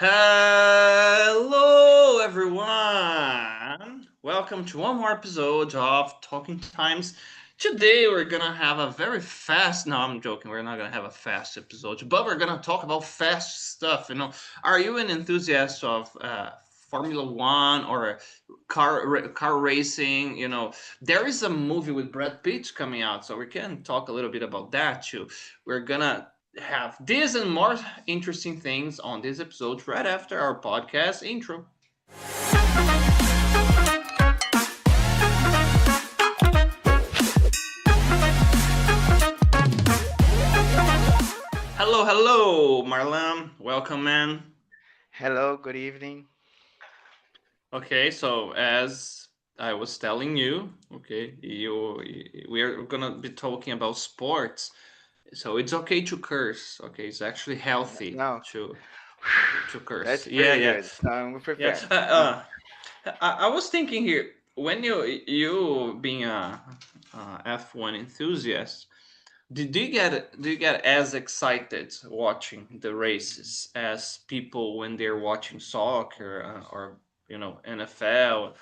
Hello, everyone. Welcome to one more episode of Talking Times. Today, we're gonna have a very fast. No, I'm joking. We're not gonna have a fast episode, but we're gonna talk about fast stuff. Are you an enthusiast of Formula One or car racing? There is a movie with Brad Pitt coming out, so we can talk a little bit about that too. We're gonna have this and more interesting things on this episode right after our podcast intro. Hello, Marllan. Welcome, man. Hello, good evening. Okay, so as I was telling you, okay, we are gonna be talking about sports. So it's okay to curse. Okay, it's actually healthy No, to curse. that's Yeah, pretty yeah, good. So I'm yeah. prepared. I was thinking here when you being a F1 enthusiast, do you get as excited watching the races as people when they're watching soccer or NFL?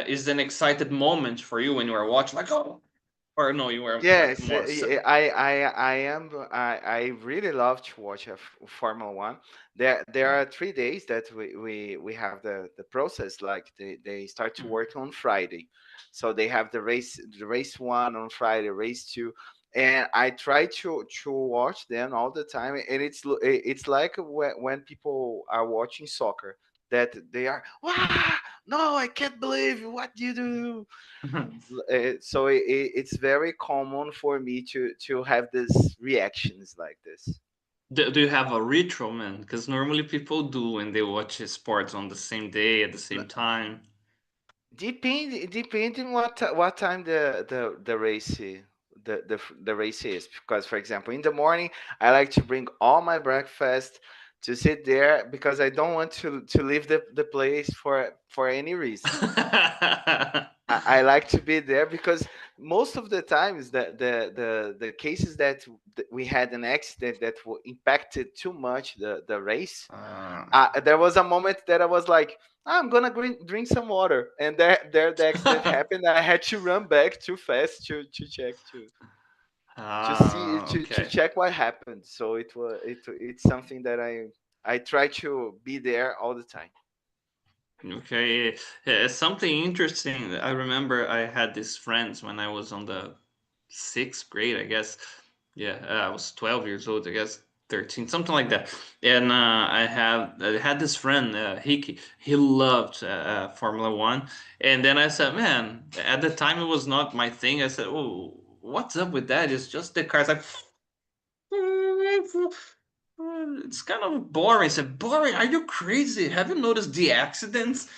Is an excited moment for you when you are watching like oh or no you were like Yes, more I am. I really love to watch Formula One. There are 3 days that we have the process. Like they start to work on Friday, so they have the race one on Friday, race two, and I try to watch them all the time. And it's like when people are watching soccer that they are wow, no, I can't believe what you do. So it's very common for me to have these reactions like this. do you have a ritual, man? Because normally people do when they watch sports on the same day at the N- same time. Depending what time the race is. Because for example, in the morning I like to bring all my breakfast to sit there because I don't want to leave the place for any reason. I like to be there because most of the times the cases that we had an accident that impacted too much the race. uh, There was a moment that I was like, I'm gonna drink some water, and there the accident happened. I had to run back too fast to check to see to okay. check what happened. So it's something that I try to be there all the time. Okay, something interesting. I remember I had these friends when I was on the sixth grade, I guess. Yeah, I was 12 years old, I guess 13, something like that. And I had this friend. He loved Formula One, and then I said, man, at the time it was not my thing. I said, oh, what's up with that? It's just the cars. Like, it's kind of boring. I said, boring? Are you crazy? Have you noticed the accidents?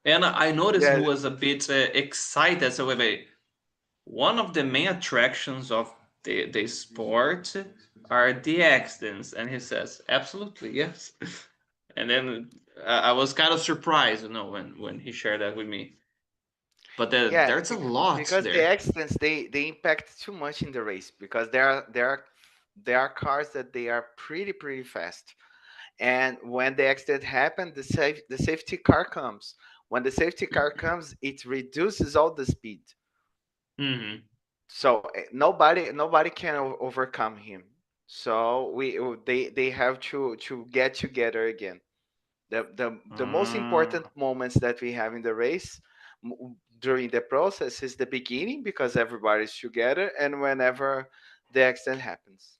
And I noticed he Yeah, was a bit excited. So, wait. One of the main attractions of the sport are the accidents. And he says, absolutely, yes. And then I was kind of surprised, when he shared that with me. But yeah, there's a lot because the there. accidents they impact too much in the race because there are cars that they are pretty fast. And when the accident happened, the safety car comes. When the safety car comes, it reduces all the speed. Hmm. So nobody can overcome him. So they have to get together again. The most important moments that we have in the race during the process is the beginning because everybody's together and whenever the accident happens.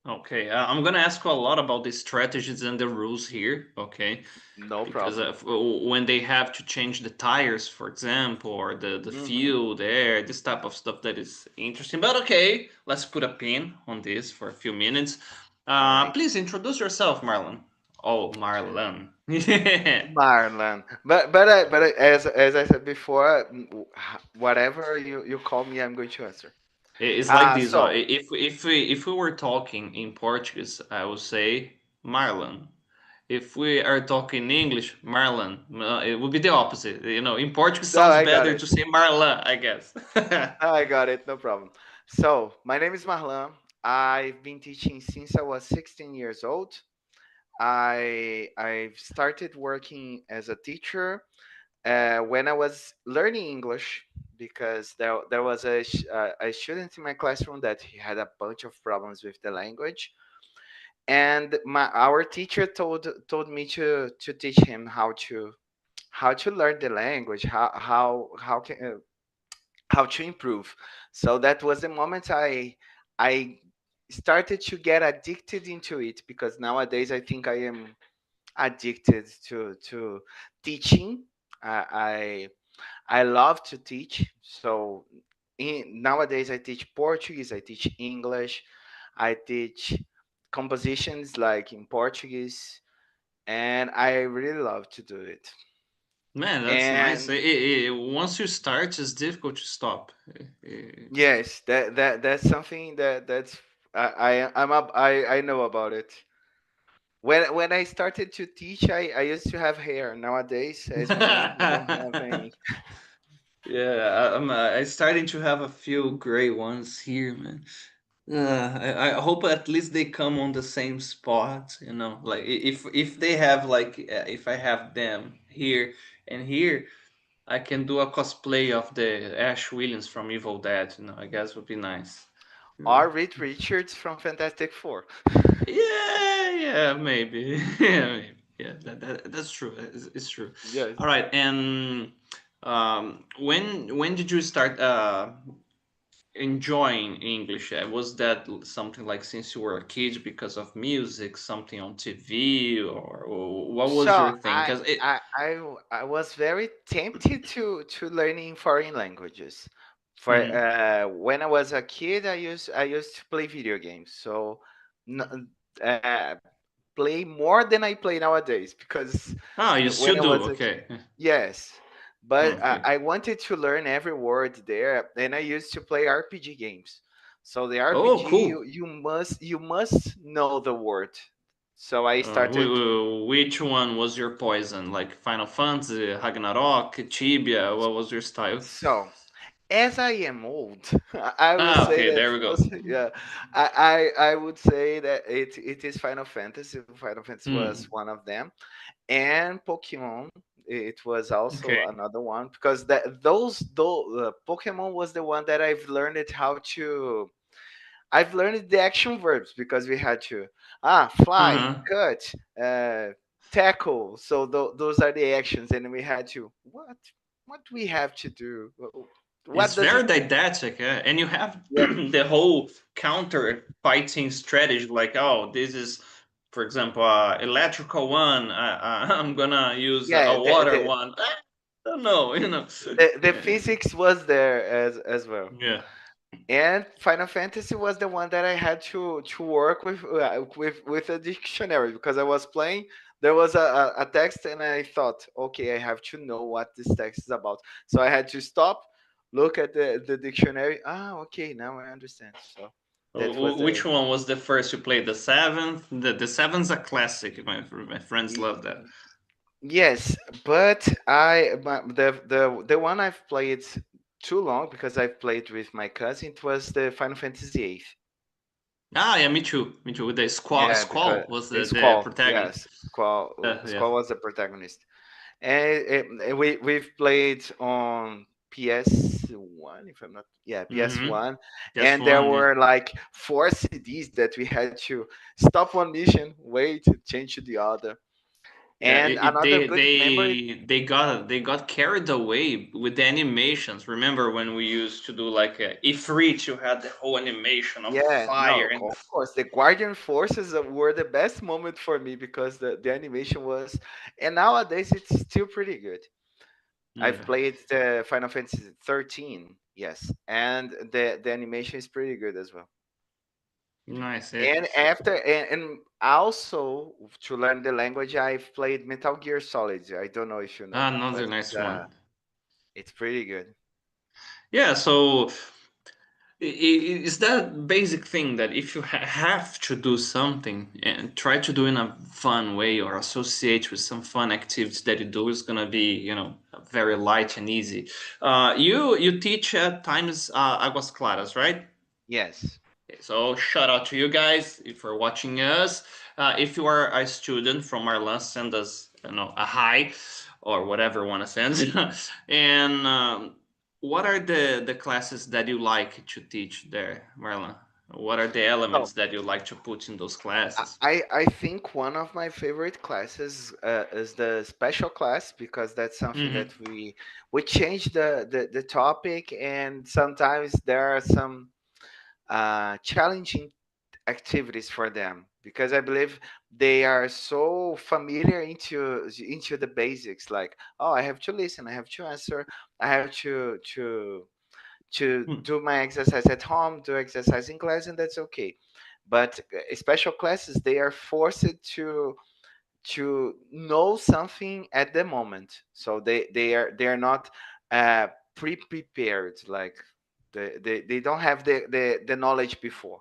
Okay, I'm gonna ask you a lot about the strategies and the rules here, okay? No Because problem. when they have to change the tires, for example, or the Hmm. fuel there, this type of stuff that is interesting. But okay, let's put a pin on this for a few minutes. All right. Please introduce yourself, Marlon. Oh, Marlon. Yeah. Marlon. As I said before, whatever you call me, I'm going to answer. It's like this. So If we were talking in Portuguese, I would say Marlon. If we are talking English, Marlon, it would be the opposite. In Portuguese no, sounds I got better it. to say Marlon, I guess. I got it. No problem. So my name is Marlan. I've been teaching since I was 16 years old. I started working as a teacher when I was learning English because there was a student in my classroom that he had a bunch of problems with the language, and our teacher told me to teach him how to learn the language, how to improve. So that was the moment I started to get addicted into it, because nowadays I think I am addicted to teaching. I love to teach. So nowadays I teach Portuguese, I teach English, I teach compositions like in Portuguese, and I really love to do it. Man, that's nice. And Once you start, it's difficult to stop. yes, that's something that's I know about it. When I started to teach, I used to have hair. Nowadays, as you know, I don't have any. Yeah, I starting to have a few gray ones here, man. I hope at least they come on the same spot, you know. Like if they have like if I have them here and here, I can do a cosplay of the Ash Williams from Evil Dead. You know, I guess would be nice. You know. Or Reed Richards from Fantastic Four. Yeah, yeah, maybe. Yeah, maybe. Yeah, that's true. It's true. Yes. All right, and when did you start enjoying English? Was that something like since you were a kid because of music, something on TV, or what was So your thing? Because it. I was very tempted to learning foreign languages. For Mhm. when I was a kid, I used to play video games. So uh, play more than I play nowadays, because Oh, you when still I do. was a kid, Okay. yes. But Okay. I wanted to learn every word there, and I used to play RPG games. So the Oh, RPG, cool. you must know the word. So I started. Which one was your poison? Like Final Fantasy, Ragnarok, Tibia? What was your style? So as I am old, I would Ah, say okay, that there we go. most, yeah, I would say that it is Final Fantasy. Final Fantasy was Hmm. one of them, and Pokemon. It was also Okay. another one, because those Pokemon was the one that I've learned the action verbs, because we had to fly, Uh-huh. cut, uh, tackle. So those are the actions, and we had to what do we have to do? What It's does very it? didactic, and you have Yeah, the whole counter fighting strategy. Like, oh, this is, for example, electrical one. I'm gonna use yeah. a water one. I don't know, you know. The physics was there as well. Yeah. And Final Fantasy was the one that I had to work with a dictionary, because I was playing. There was a text, and I thought, okay, I have to know what this text is about. So I had to stop, look at the dictionary. Okay, now I understand. So that was Which the one was the first you played? The seventh. The seventh's a classic. My friends y- love that. yes, but the one I've played too long, because I've played with my cousin. It was the Final Fantasy VIII. Ah, yeah, me too. Me too. With the squall. Yeah, because Squall was it's the Squall. protagonist. Yes, Squall. Yeah. Squall was the protagonist, and we've played on PS1, if I'm not. Yeah, Mm-hmm. PS1, Just and there one. Yeah. were like 4 CDs that we had to stop one mission, wait, change to the other, Yeah, and another good memory. they got carried away with the animations. Remember when we used to do like Ifrit? You had the whole animation of Yeah, fire no, and of course, the Guardian Forces were the best moment for me, because the animation was, and nowadays it's still pretty good. I've yeah, played the Final Fantasy 13, yes, and the animation is pretty good as well. nice. Yeah. And and also to learn the language, I've played Metal Gear Solid. I don't know if you know, Another but nice one. it's pretty good. Yeah. So is that basic thing that if you have to do something and try to do in a fun way or associate with some fun activities that you do is gonna be very light and easy. You teach at times Aguas Claras, right? Yes. Okay, so shout out to you guys for watching us. If you are a student from Marllan, send us, a hi, or whatever you want to send. And what are the classes that you like to teach there, Marlon? What are the So elements that you like to put in those classes? I think one of my favorite classes is the special class because that's something that Mm-hmm. we change the topic, and sometimes there are some challenging activities for them because I believe they are so familiar into the basics, like, oh, I have to listen, I have to answer, I have to do my exercise at home, do exercise in class, and that's okay. But special classes, they are forced to know something at the moment, so they are not pre-prepared, like they don't have the knowledge before.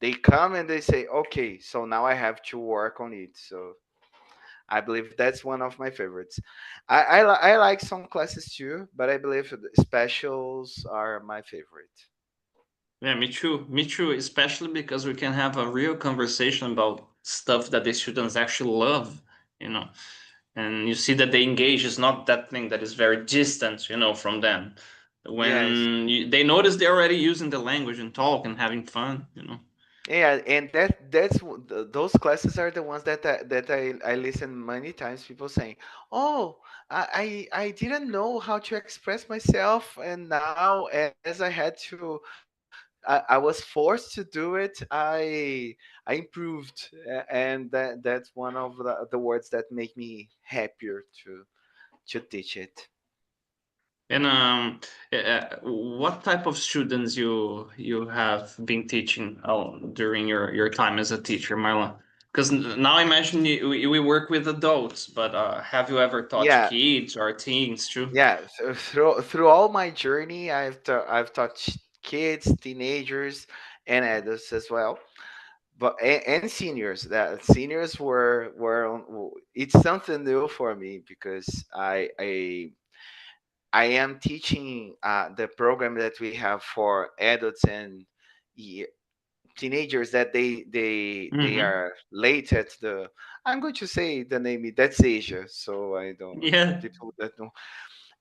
They come and they say, okay, so now I have to work on it. So I believe that's one of my favorites. I like some classes too, but I believe the specials are my favorite. Yeah, me too. Me too, especially because we can have a real conversation about stuff that the students actually love, you know. And you see that they engage is not that thing that is very distant, from them. Yes. When they notice they're already using the language and talk and having fun. Yeah, and those classes are the ones that I listen many times. People saying, "Oh, I didn't know how to express myself, and now as I had I was forced to do it. I improved, and that's one of the words that make me happier to teach it. And what type of students you have been teaching during your time as a teacher, Marlon? Because now I imagine we work with adults, but have you ever taught Yeah, kids or teens too? yeah. Through all my journey, I've taught kids, teenagers, and adults as well. But and seniors. That seniors it's something new for me because I am teaching the program that we have for adults and ye- teenagers that they Mm-hmm. are late at the. I'm going to say the name. That's Asia, so I don't Yeah. people that know.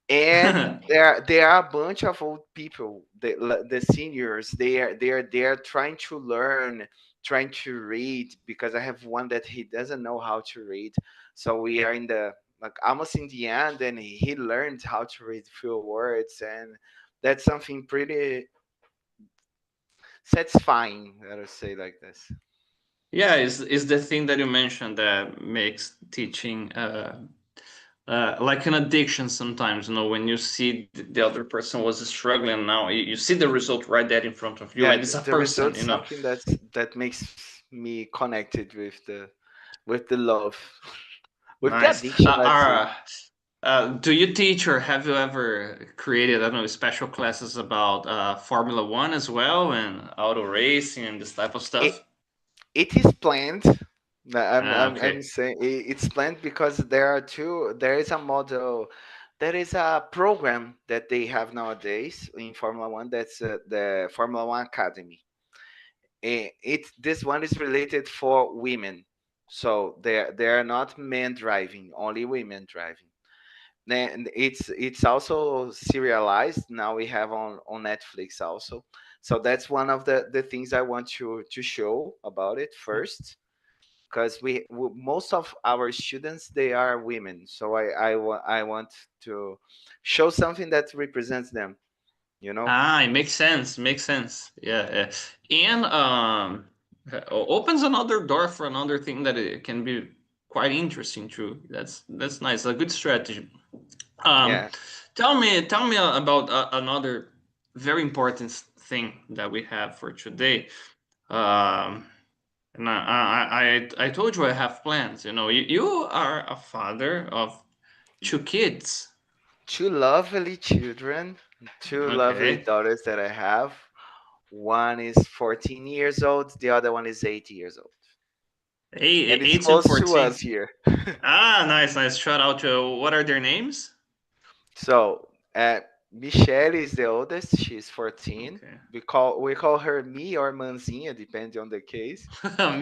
And there are a bunch of old people, the seniors. They are trying to learn, trying to read because I have one that he doesn't know how to read. So we are in the like almost in the end, and he learned how to read few words, and that's something pretty satisfying. Let us say like this. Yeah, is the thing that you mentioned that makes teaching like an addiction sometimes, when you see the other person was struggling, now you see the result right there in front of you, Yeah, and it's a the person, result's something that makes me connected with the love, with the Nice. addiction, let's say. Do you teach or have you ever created, I don't know, special classes about Formula One as well and auto racing and this type of It stuff? it is planned. I'm Okay. saying it's planned because there are two. There is a model. There is a program that they have nowadays in Formula One. That's the Formula One Academy. This one is related for women, so they are not men driving, only women driving. Then it's also serialized. Now we have on Netflix also. So that's one of the things I want to show about it first, because most of our students, they are women, so I want to show something that represents them, you know. It makes sense. Makes sense. Yeah, yeah. And opens another door for another thing that it can be quite interesting too. That's nice. A good strategy. Um, Yeah, tell me about another very important thing that we have for today. Um, and I told you I have plans. You are a father of two kids. two lovely children, two lovely Okay. daughters that I have. One is 14 years old, the other one is 8 years old, and it's 8 and close to 14. us here. Nice, nice. Shout out to what are their names? So Michelle is the oldest. She's 14. Okay. We call her me or Manzinha, depending on the case.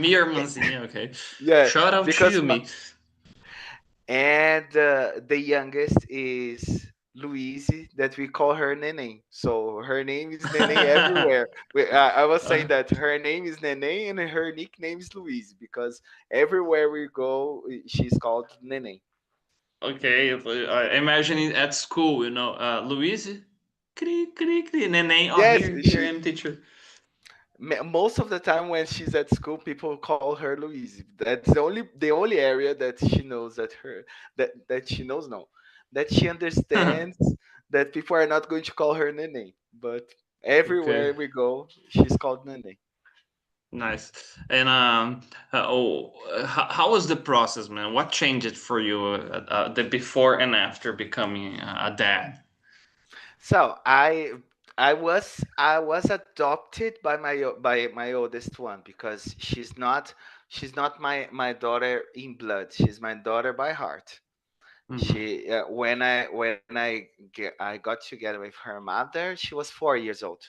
Me or Manzinha, okay. Yeah, Shout out to because you, me. and the youngest is Louise, that we call her Neném. So her name is Neném everywhere. I was saying that her name is Neném and her nickname is Louise because everywhere we go, she's called Neném. Okay, imagine it at school, Luiz, cri, cri, cri, neném, oh, Yes, here I am, teacher. most of the time when she's at school, people call her Louise. That's the only area that she knows that she knows no, that she understands that people are not going to call her Nene. But Okay, everywhere we go, she's called Nene. nice. And how was the process, man? What changed it for you, the before and after becoming a dad? So I was adopted by my oldest one because she's not my daughter in blood. She's my daughter by heart. Hmm. She when I got together with her mother, she was 4 years old,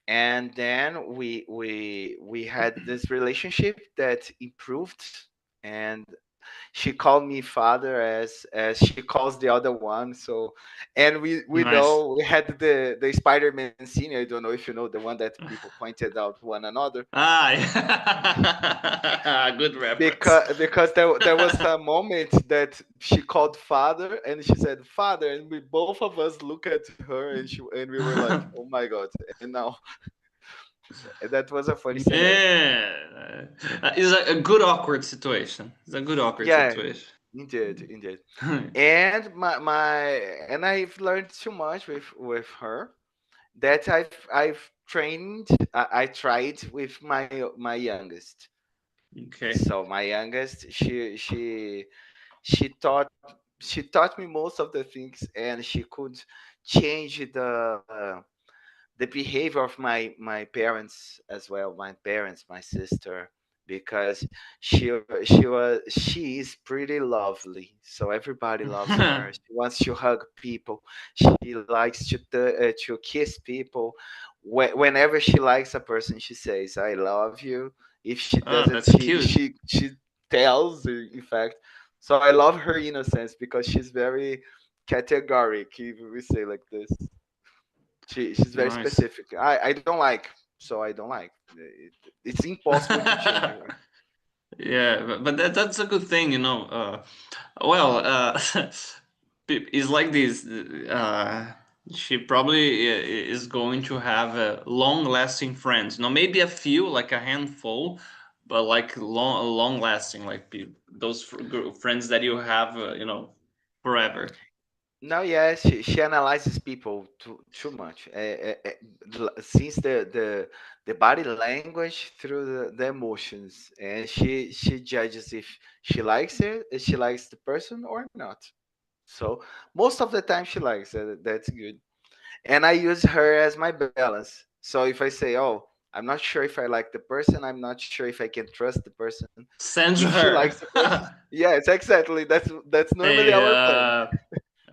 and then we had this relationship that improved, and she called me father as she calls the other one. So, and we Nice. know we had the Spider-Man scene. I don't know if you know, the one that people pointed out one another, Ah, yeah. Good reference. because there was a moment that she called father and she said father, and we both of us look at her, and we were like, oh my god. And now that was a funny scenario. Yeah, it's a good awkward situation. It's a good awkward Yeah, situation. indeed. And I've learned too much with her that I've trained. I tried with my youngest. Okay. So my youngest, she taught she taught me most of the things, and she could change the behavior of my parents as well, my parents, my sister, because she is pretty lovely, so everybody loves her. She wants to hug people. She likes to kiss people. Whenever she likes a person, she says I love you. If she Oh, doesn't, that's cute. she tells, in fact. So I love her innocence because she's very categoric, if we say like this. She's very Nice. specific. I don't like, so I don't like. It's impossible to change her. Yeah, but that's a good thing, you know. Well, it's like this. She probably is going to have long-lasting friends. No, maybe a few, like a handful, but like long-lasting, like those friends that you have, forever. No, yeah, she analyzes people too much. Since the body language through the emotions, and she judges if she likes it, if she likes the person or not. So most of the time she likes it. That's good. And I use her as my balance. So if I say, "Oh, I'm not sure if I like the person. I'm not sure if I can trust the person." Send If she likes her. the person, yes, exactly. That's normally Hey, our plan.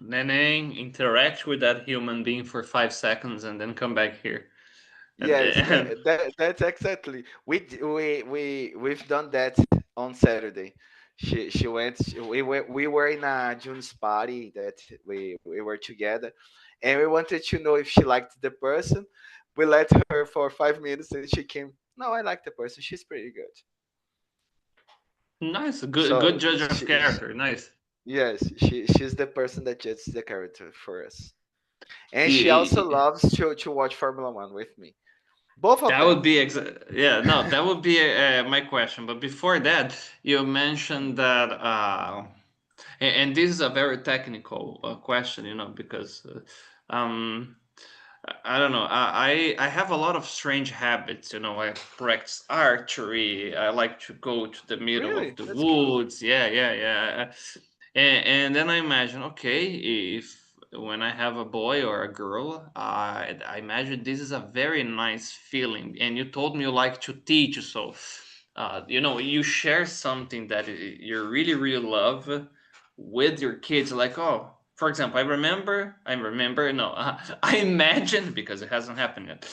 Neneng, interact with that human being for 5 seconds and then come back here. And, Yes, and that's exactly. We've done that on Saturday. She went. We were in a June's party that we were together, and we wanted to know if she liked the person. We let her for 5 minutes, and she came. No, I like the person. She's pretty good. nice, good So judge of character. Nice. yes, she's the person that judges the character for us, and she also Y- loves to watch Formula One with me. Both of That them. would be yeah, no, that would be my question. But before that, you mentioned that, and this is a very technical question, because I don't know. I have a lot of strange habits. I practice archery. I like to go to the middle of Really, the that's cool. woods. Yeah, yeah, yeah. And then I imagine, okay, if when I have a boy or a girl, I imagine this is a very nice feeling. And you told me you like to teach, so you share something that you really, really love with your kids. Like, oh, for example, no, I imagine, because it hasn't happened yet.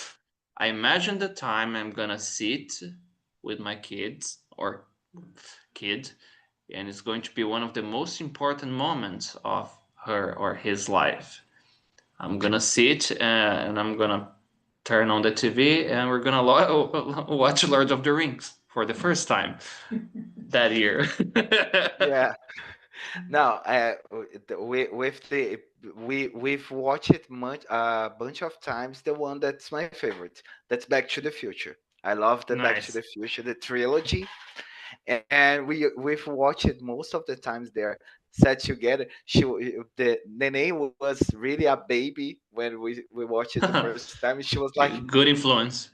I imagine the time I'm gonna sit with my kids or kid, and it's going to be one of the most important moments of her or his life. I'm gonna sit and I'm gonna turn on the TV and we're gonna watch Lord of the Rings for the first time that year. Yeah. Now, we've watched it much a bunch of times. The one that's my favorite. That's Back to the Future. I love the Back to Nice. the Future, the trilogy, and we've watched it most of the times there. Sat together. The Nene was really a baby when we watched it the first time. She was like, Good influence.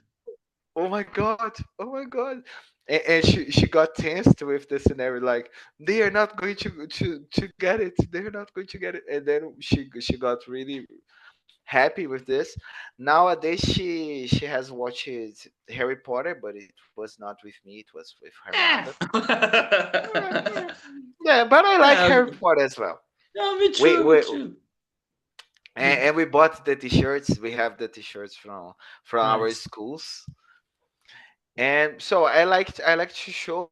"Oh my god, oh my god," and she got tensed with the scenario. Like they are not going to get it. They're not going to get it. And then she got really happy with this. Nowadays she has watched Harry Potter, but it was not with me. It was with her Eh. mother. Yeah, but I like Yeah, Harry Potter as well. no, me We too, me we too. and we bought the t-shirts. We have the t-shirts from our Nice. schools. And so I like to show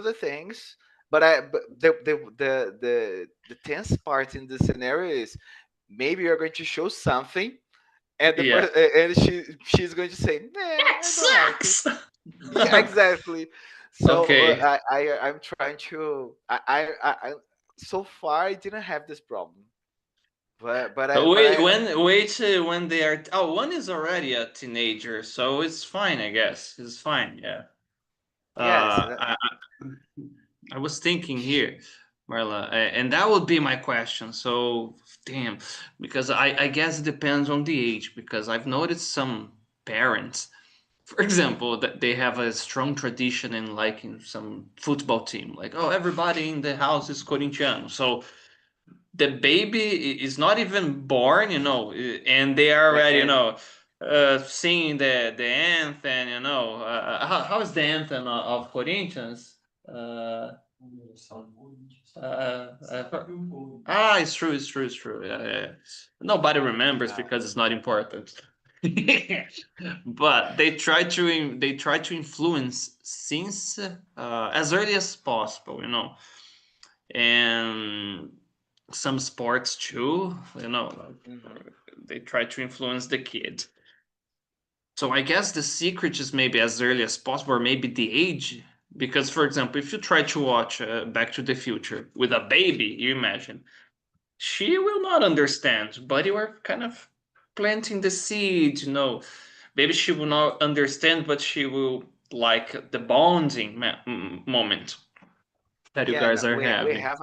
the things, but the tense part in the scenario is maybe you're going to show something, and Yeah. and she's going to say, nah, That I don't like it. sucks. Yeah, exactly. So Okay. I'm trying to I so far I didn't have this problem, Wait, when they are, one is already a teenager, so it's fine, I guess. It's fine, yeah. yes. I was thinking here, Marla, and that would be my question. So, damn, because I guess it depends on the age, because I've noticed some parents, for example, that they have a strong tradition in liking some football team. Like, oh, everybody in the house is Corinthians. So the baby is not even born, and they are already, And singing the anthem, how is the anthem of Corinthians? Uh, it's true, it's true, it's true. Yeah, yeah, yeah. Nobody remembers because it's not important. But they try to influence since as early as possible, and some sports too, mhm. they try to influence the kid. So I guess the secret is maybe as early as possible, or maybe the age. Because, for example, if you try to watch Back to the Future with a baby, you imagine she will not understand, but you are kind of planting the seed, Maybe she will not understand, but she will like the bonding moment that you Yeah, no, guys are we having. have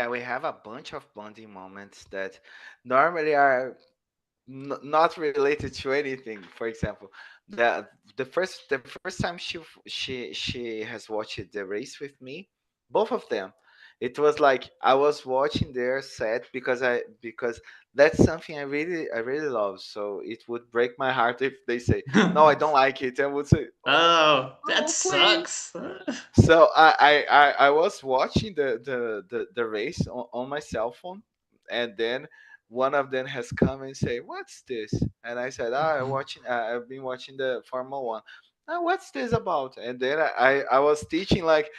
we have a bunch of bonding moments that normally are not related to anything. For example, the first time she has watched the race with me, both of them, it was like I was watching their set because that's something I really love. So it would break my heart if they say no, I don't like it, and would say, oh, Oh, that oh, please. sucks. So I was watching the race on my cell phone, and then one of them has come and say, "What's this?" And I said, I've been watching the Formula One. What's this about?" And then I was teaching like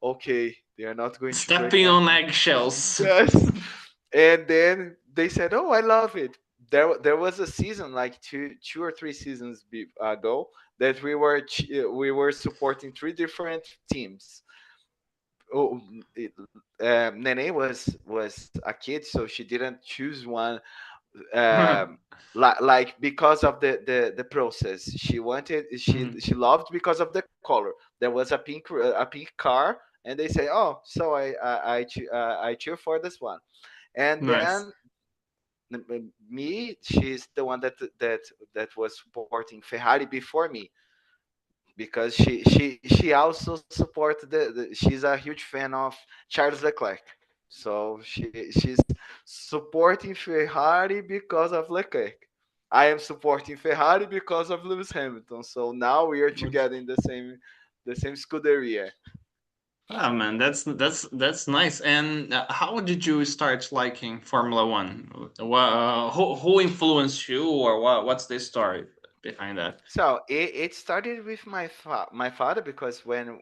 okay, they are not going to break Stepping my on heart. eggshells. Yes. And then they said, "Oh, I love it." There was a season like two or three seasons ago that we were supporting three different teams. Oh, Nene was a kid, so she didn't choose one. Like because of the process, she wanted Mhm. she loved because of the color. There was a pink car, and they say, "Oh, so I cheer for this one." And Nice. then me, she's the one that was supporting Ferrari before me, because she also support she's a huge fan of Charles Leclerc. So she's supporting Ferrari because of Leclerc. I am supporting Ferrari because of Lewis Hamilton. So now we are together in the same scuderia. Ah, man, that's nice. And how did you start liking Formula One? Who influenced you, or what's the story behind that? So it started with my father, because when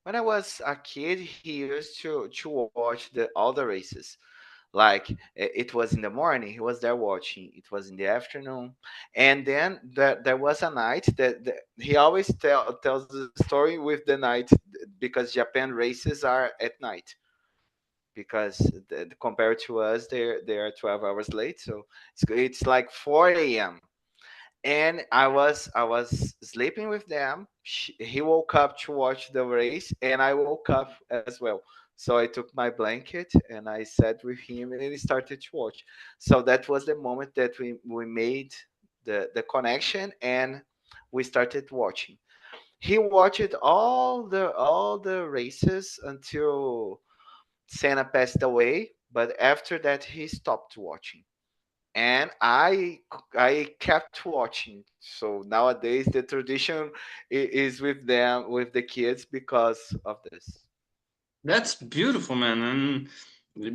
I was a kid, he used to watch all the races. Like it was in the morning, he was there watching. It was in the afternoon, and then there was a night that he always tells the story with the night, because Japan races are at night, because compared to us, they are 12 hours late. So it's like 4 a.m. And I was sleeping with them. He woke up to watch the race, and I woke up as well. So I took my blanket and I sat with him, and he started to watch. So that was the moment that we made the connection, and we started watching. He watched all the races until Senna passed away, but after that he stopped watching, and I kept watching. So nowadays the tradition is with them, with the kids, because of this. That's beautiful, man, and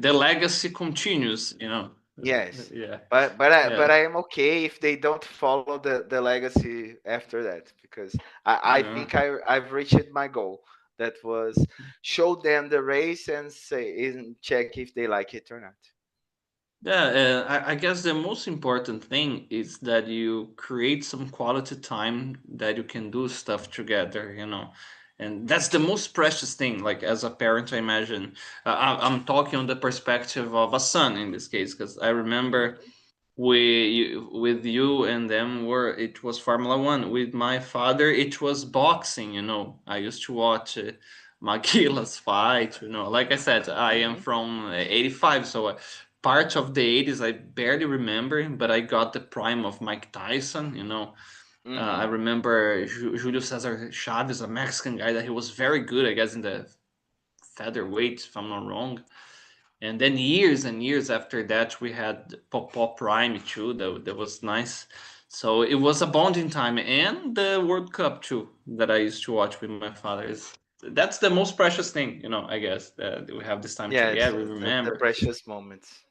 the legacy continues. Yes, Yeah, but yeah, I am okay if they don't follow the legacy after that, because I yeah. think I've reached my goal. That was show them the race and say and check if they like it or not. Yeah, I guess the most important thing is that you create some quality time that you can do stuff together. And that's the most precious thing. Like as a parent, I imagine I'm talking on the perspective of a son in this case, because I remember Mhm. with you and them were it was Formula One. With my father, it was boxing. I used to watch Maguila's fight. Like I said, I am Mhm. from '85, so part of the '80s I barely remember, but I got the prime of Mike Tyson. I Mhm. remember Julio Cesar Chavez, a Mexican guy that he was very good, I guess, in the featherweight, if I'm not wrong. And then years and years after that, we had Pop Prime too. That was nice. So it was a bonding time, and the World Cup too that I used to watch with my father. That's the most precious thing, I guess that we have this time Yes, together. We the remember. precious moments.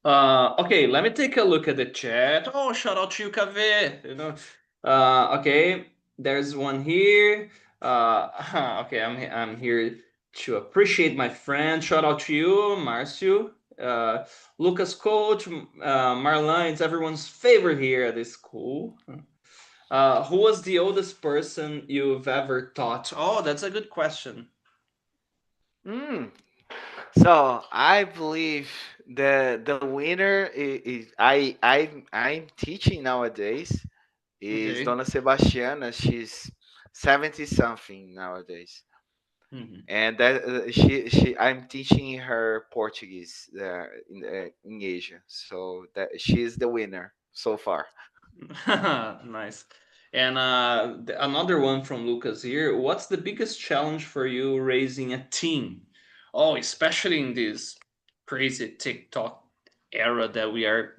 Okay, let me take a look at the chat. Oh, shout out to you, KV. Okay, there's one here. Okay, I'm here to appreciate my friend. Shout out to you, Marcio. Lucas Coach, Marllan, it's everyone's favorite here at this school. Who was the oldest person you've ever taught? Oh, that's a good question. Mm. So I believe the winner is I'm teaching nowadays is Okay. Dona Sebastiana. She's 70 something nowadays, Mhm. and that she I'm teaching her Portuguese in Asia. So that she is the winner so far. Nice. And another one from Lucas here. What's the biggest challenge for you raising a team? Oh, especially in this crazy TikTok era that we are.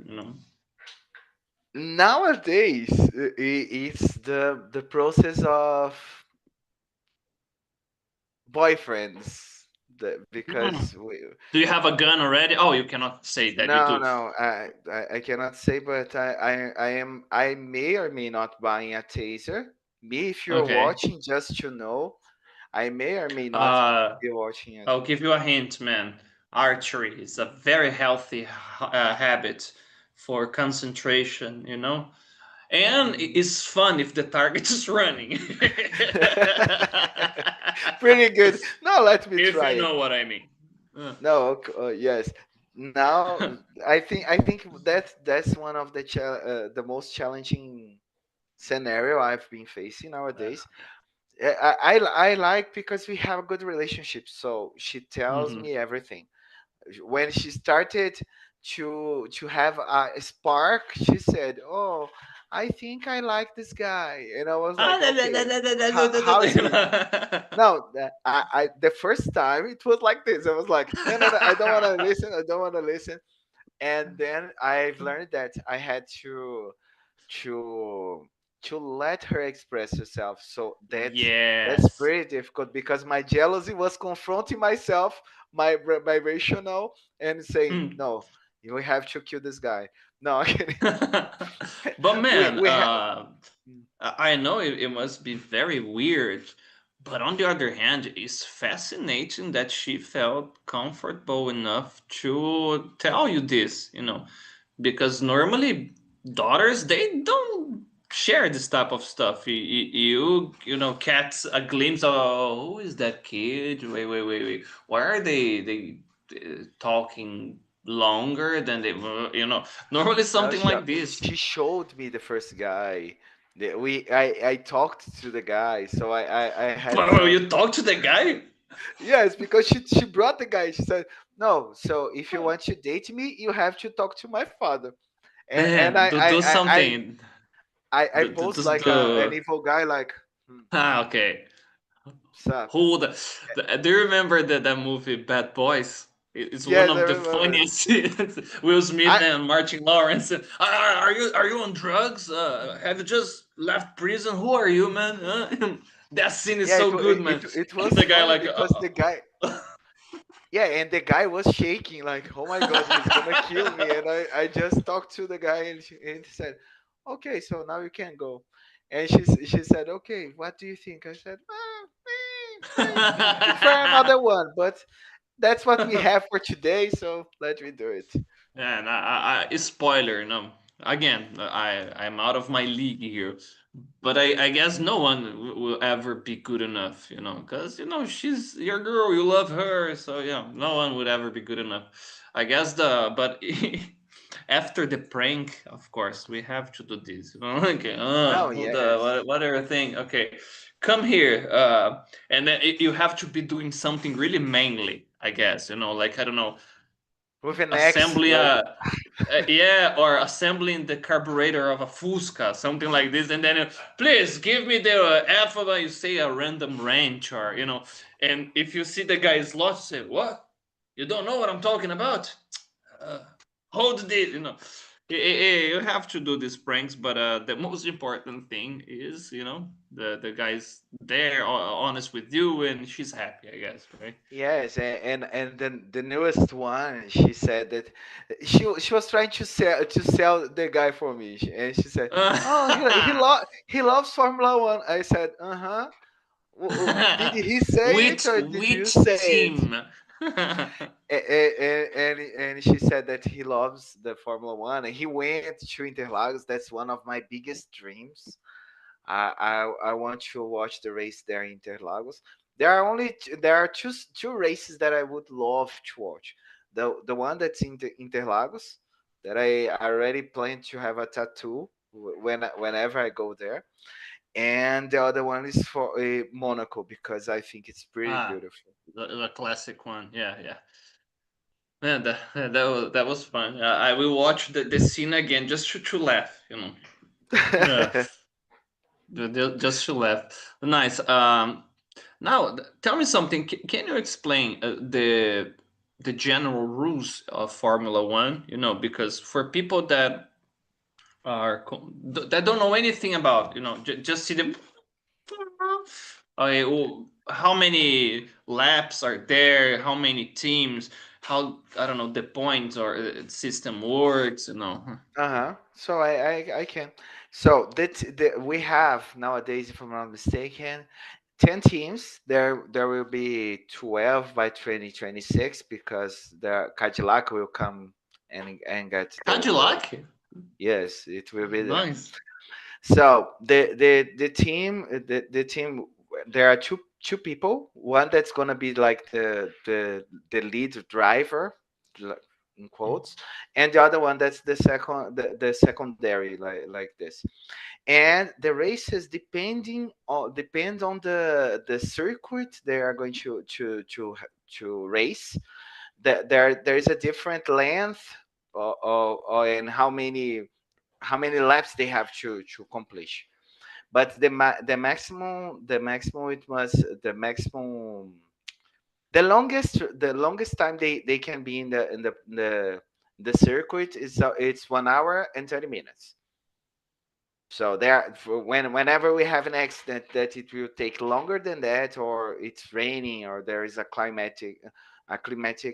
Nowadays, it's the process of boyfriends, Mm. because we. Do you have a gun already? Oh, you cannot say that you No, do. no, I cannot say, but I may or may not buying a taser. Me, if you're Okay. watching, just to know, I may or may not Uh, be watching it. I'll give you a hint, man. Archery is a very healthy habit for concentration. And Mhm. it's fun if the target is running. Pretty good. Now let me If try you it. know what I mean. Uh, No, yes. Now I think that's one of the most challenging scenario I've been facing nowadays. I like, because we have a good relationship. So she tells mhm. me everything. When she started to have a spark, she said, "Oh, I think I like this guy," and I was like, "Okay, how's he?" No, the first time it was like this. I was like, "No, no, no, I don't want to listen. I don't want to listen." And then I've learned that I had to to let her express herself. So that's Yes. pretty difficult because my jealousy was confronting myself, my rational, and saying Hmm. no, you have to kill this guy. No, But man, we have. I know it must be very weird, but on the other hand, it's fascinating that she felt comfortable enough to tell you this, because normally daughters they don't share this type of stuff. You catch a glimpse of, oh, who is that kid? Wait. Why are they talking longer than they, normally No, something like this. she showed me the first guy. I talked to the guy, so I had Well, some. you talk to the guy? Yes, because she brought the guy. She said, "No, so if you want to date me, you have to talk to my father." And Man, do something. I Do, do, posed do, like an do. evil guy, like, Ah, okay. what's up? Who do you remember that movie Bad Boys? It's one Yes, I of the remember. funniest scenes. Will Smith I and Martin Lawrence. Are you on drugs? Have you just left prison? Who are you, man? Huh? That scene is Yeah, so good, man. it And was the guy funny like, because the guy, yeah, and the guy was shaking like, "Oh my God, he's gonna kill me!" And I just talked to the guy, and he said, "Okay, so now you can go." And she said, "Okay, what do you think?" I said, I prefer another one, but that's what we have for today, so let me do it." and spoiler, no. Again, I'm out of my league here, but I guess no one will ever be good enough, because she's your girl, you love her, so yeah, no one would ever be good enough. I guess but after the prank, of course, we have to do this. Okay, No, who yes, what are you think? Okay, come here, and then you have to be doing something really manly, I guess. Like I don't know, with an X, assembly like, yeah, or assembling the carburetor of a Fusca, something like this, and then please give me the alphabet. You say a random ranch, or and if you see the guy is lost, say what? You don't know what I'm talking about? Uh, hold this, you have to do these pranks, but the most important thing is, the guy's there, honest with you, and she's happy, I guess, right? yes, and then the newest one, she said that she was trying to sell the guy for me, and she said, "Oh, he loves Formula One." I said, "Uh huh." Did he say it or did you which say it? team? And she said that he loves the Formula One and he went to Interlagos. That's one of my biggest dreams. I want to watch the race there in Interlagos. There are two races that I would love to watch. The one that's in Interlagos that I already plan to have a tattoo whenever I go there, and the other one is for Monaco because I think it's pretty Ah, beautiful. the classic one. Yeah, yeah. Man, that was fun. I will watch the scene again just to laugh. Yeah, just to laugh. Nice. Now tell me something. Can you explain the general rules of Formula One? Because for people that that don't know anything about, just see them. Okay, well, how many laps are there? How many teams? How, I don't know, the points or system works? Uh-huh. So I can. So we have nowadays, if I'm not mistaken, 10 teams. There will be 12 by 2026 because the Cadillac will come and get the Cadillac? yes, it will be there. Nice. So the team, there are two people. One that's gonna be like the lead driver, like, in quotes, and the other one that's the secondary, like this. And the races depend on the circuit they are going to race. There is a different length and how many laps they have to accomplish. But the maximum it was the longest time they can be in the circuit is it's 1 hour and 30 minutes. So there, whenever we have an accident that it will take longer than that, or it's raining, or there is a climatic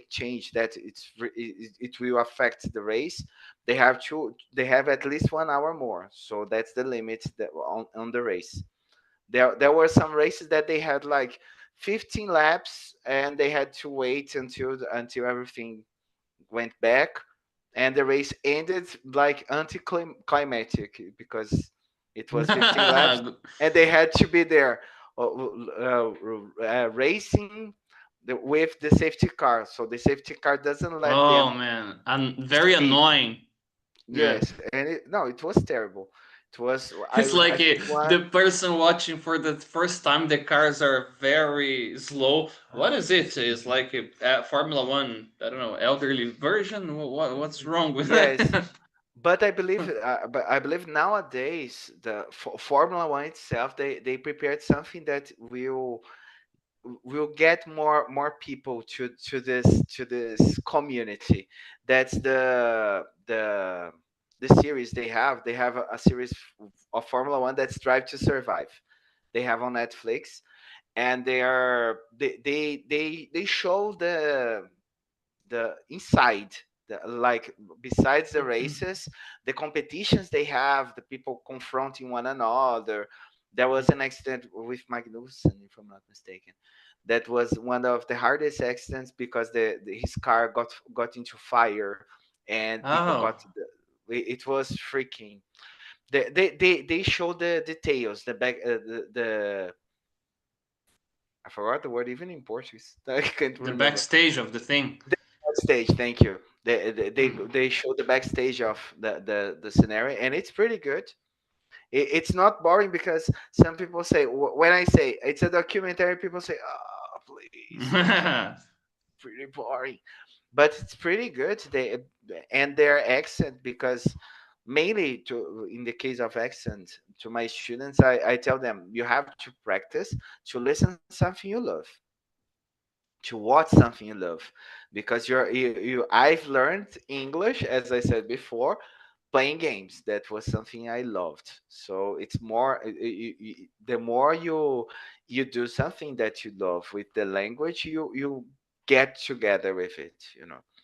change that it will affect the race, they have at least 1 hour more. So that's the limit that on the race. There were some races that they had like 15 laps, and they had to wait until everything went back, and the race ended like anticlimactic because it was 15 laps, and they had to be there racing with the safety car. So the safety car doesn't let Oh them man, and very speed. annoying. Yeah. Yes, and no, it was terrible. It was It's I like think one. the person watching for the first time. The cars are very slow. What is it? It's like a Formula One. I don't know, elderly version. What's wrong with Yes, that? but I believe nowadays the Formula One itself, they prepared something that will get more people to this community. That's the series they have. They have a series of Formula One that's Drive to Survive. They have on Netflix, and they show the inside, like besides the races, the competitions they have, the people confronting one another. There was an accident with Magnussen, if I'm not mistaken. That was one of the hardest accidents because his car got into fire, and people got Oh, it was freaking. They show the details, the back, the I forgot the word even in Portuguese. I can't the remember. backstage of the thing. The backstage, thank you. Hmm. They show the backstage of the scenario, and it's pretty good. It's not boring because some people say when I say it's a documentary, people say, "Oh, please, it's pretty boring," but it's pretty good. And their accent, because mainly to in the case of accent, to my students, I tell them you have to practice to listen something you love, to watch something you love, because I've learned English, as I said before, playing games. That was something I loved. So it's more the more you do something that you love with the language, you get together with it.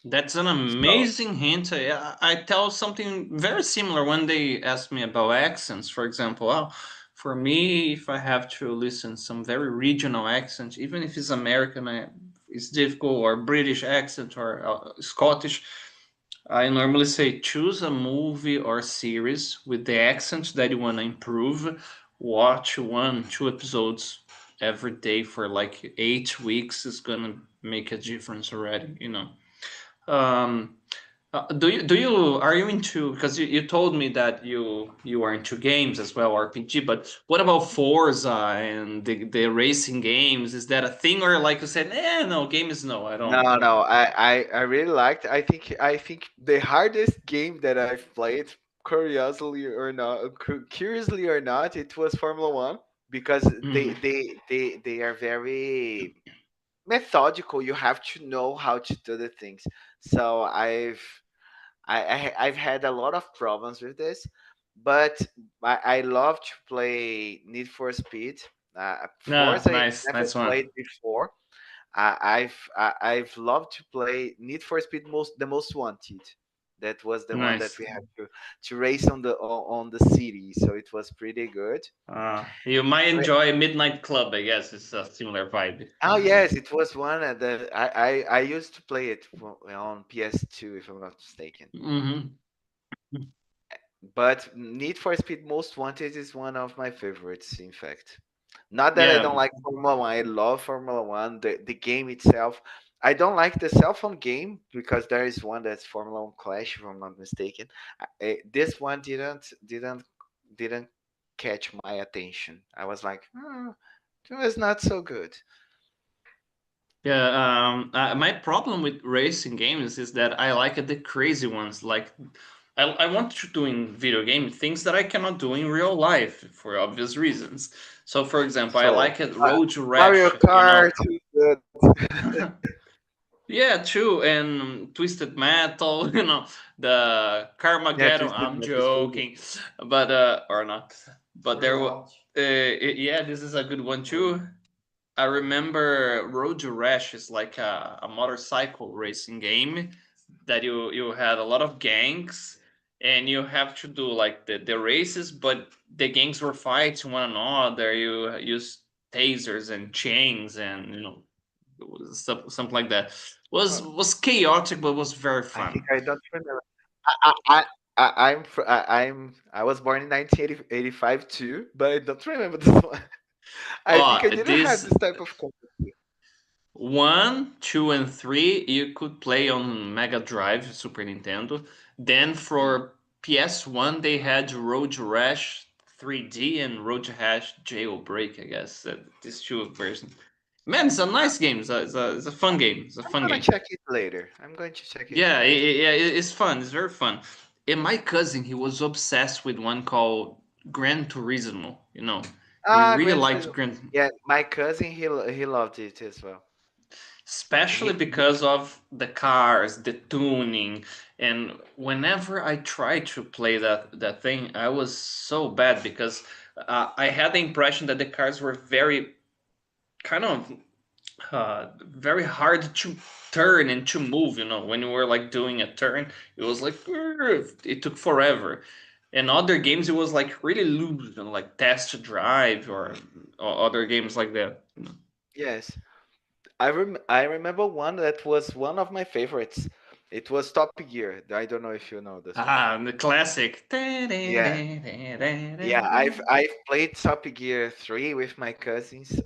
That's an So amazing hint. I tell something very similar when they ask me about accents. For example, for me, if I have to listen some very regional accents, even if it's American, it's difficult, or British accent or Scottish. I normally say choose a movie or series with the accent that you want to improve. Watch 1, 2 episodes every day for like 8 weeks. Is gonna make a difference already. Um, do you are you into, because you told me that you are into games as well, RPG, but what about Forza and the racing games? Is that a thing, or like you said, no, games, no, I no, don't. no, I really liked. I think the hardest game that I've played, curiously or not, it was Formula One, because Mhm. they are very methodical. You have to know how to do the things. So I've had a lot of problems with this, but I love to play Need for Speed. No, Forza I nice, never nice one. played before. I've loved to play Need for Speed the most wanted. That was the one that Nice. we had to race on the city, so it was pretty good. You might But- enjoy Midnight Club, I guess. It's a similar vibe. Oh yes, it was one that I used to play it on PS2, if I'm not mistaken. Mm-hmm. But Need for Speed Most Wanted is one of my favorites, in fact. Not that I don't Yeah, like Formula One. I love Formula One. The game itself. I don't like the cell phone game because there is one that's Formula One Clash, if I'm not mistaken. This one didn't catch my attention. I was like, it was not so good. yeah. My problem with racing games is that I like the crazy ones. Like, I want to do in video game things that I cannot do in real life for obvious reasons. So, for example, I So like it Road Mario Rash. Kart is good. Yeah, true. And Twisted Metal, the Yeah, Carmageddon. Twisted I'm Metal is pretty good. joking, but or not. But there was, yeah, this is a good one too. I remember Road Rash is like a motorcycle racing game that you had a lot of gangs and you have to do like the races, but the gangs were fighting one another. You use tasers and chains and something like that. Well, Was chaotic, but was very I think fun. I don't remember. I was born in 1985 too, but I don't remember this one. I think I didn't have This this type of company. one, two, and three you could play on Mega Drive, Super Nintendo. Then Mm. for PS1 they had Road Rash 3D and Road Rash Jailbreak, I guess. These two versions. Man, it's a nice game. It's a fun game. It's a I'm fun gonna game. check it later. I'm going to check it Yeah, later. it's fun. It's very fun. And my cousin, he was obsessed with one called Gran Turismo. He Ah, really Gran liked Turismo. Gran, Yeah, my cousin he loved it as well. especially He because of the cars, the tuning, and whenever I tried to play that thing, I was so bad because I had the impression that the cars were very kind of very hard to turn and to move. When you were like doing a turn, it was like it took forever. And other games, it was like really loose, like Test Drive or other games like that. yes. I remember one that was one of my favorites. It was Top Gear. I don't know if you know this one. The classic. Yeah. Yeah, I've played Top Gear 3 with my cousins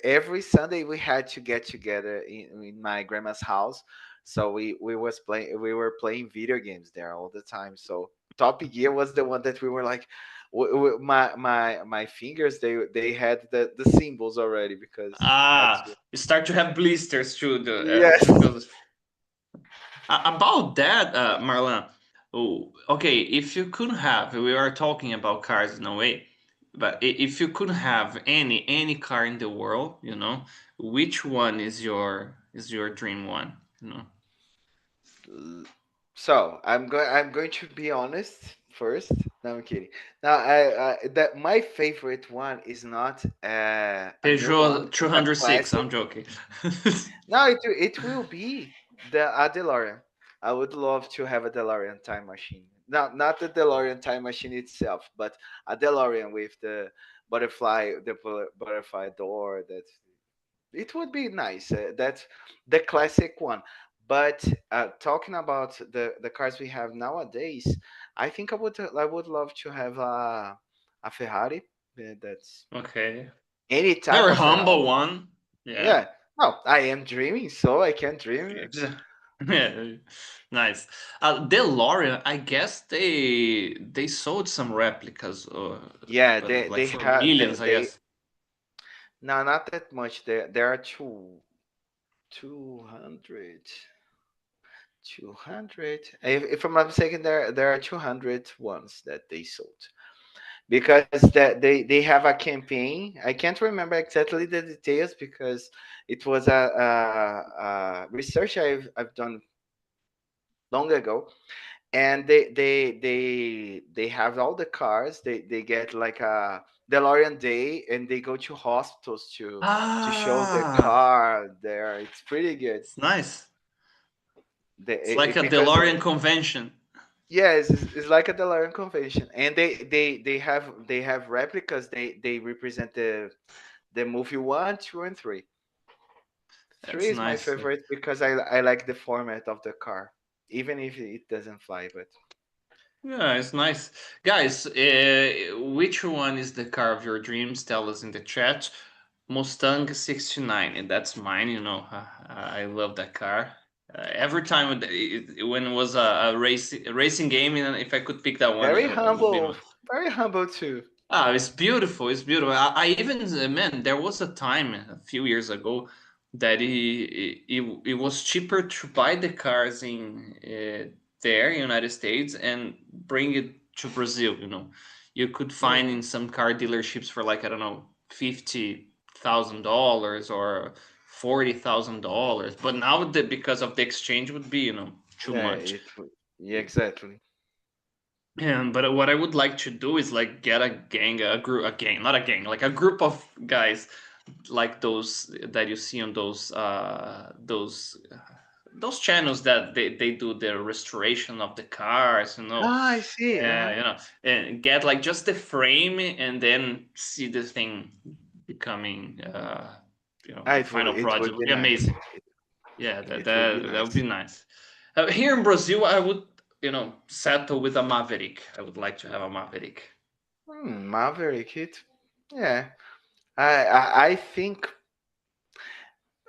every Sunday. We had to get together in my grandma's house, so we were playing video games there all the time. So Top Gear was the one that we were like, my fingers they had the symbols already because I had to. You start to have blisters too, Yes. because about that, Marlon. Oh, okay. If you could have, we are talking about cars in a way, but if you could have any car in the world, which one is your dream one? So I'm going to be honest first. No, I'm kidding. Now I that my favorite one is not a new one. Peugeot It's a 206. classic. I'm joking. No, it will be a DeLorean. I would love to have a DeLorean time machine. Not the DeLorean time machine itself, but a DeLorean with the butterfly door. That it would be nice. That's the classic one. But talking about the cars we have nowadays, I think I would love to have a Ferrari. That's Okay. any type Very of humble Ferrari. one. Yeah. Yeah. No, I am dreaming, so I can dream. Yeah, nice. DeLorean, I guess they sold some replicas, Yeah, but like they for have millions, I they guess. no, not that much. There are 200. 200. If I'm not mistaken, there are 200 ones that they sold because they have a campaign. I can't remember exactly the details because it was a research I've done long ago, and they have all the cars. They get like a DeLorean day, and they go to hospitals to show the Ah, car there. It's pretty good. it's nice. It's like a Because DeLorean convention. yeah, it's like a DeLorean convention, and they have replicas. They represent the movie one, two, and three. Three That's is my nice. favorite because I like the format of the car, even if it doesn't fly. But Yeah, it's nice. Guys, which one is the car of your dreams? Tell us in the chat. Mustang 69, and that's mine, I love that car. Every time when it was a racing game, and if I could pick that one, very it would be humble, mine. very humble too. It's beautiful. It's beautiful. I even man, there was a time a few years ago that it was cheaper to buy the cars in there, United States, and bring it to Brazil. You could find in Hmm. some car dealerships for like I don't know $50,000 or $40,000. But now, because of the exchange, would be too Yeah, much. yeah, exactly. And but what I would like to do is like get a gang, not a gang, like a group of guys, like those that you see on those channels that they do the restoration of the cars, Ah, I see. and get like just the frame and then see the thing becoming, the final It project would would be be nice. amazing. Yeah, It would be that would be nice. nice. Here in Brazil, I would, settle with a Maverick. I would like to have a Maverick. Maverick, yeah. I think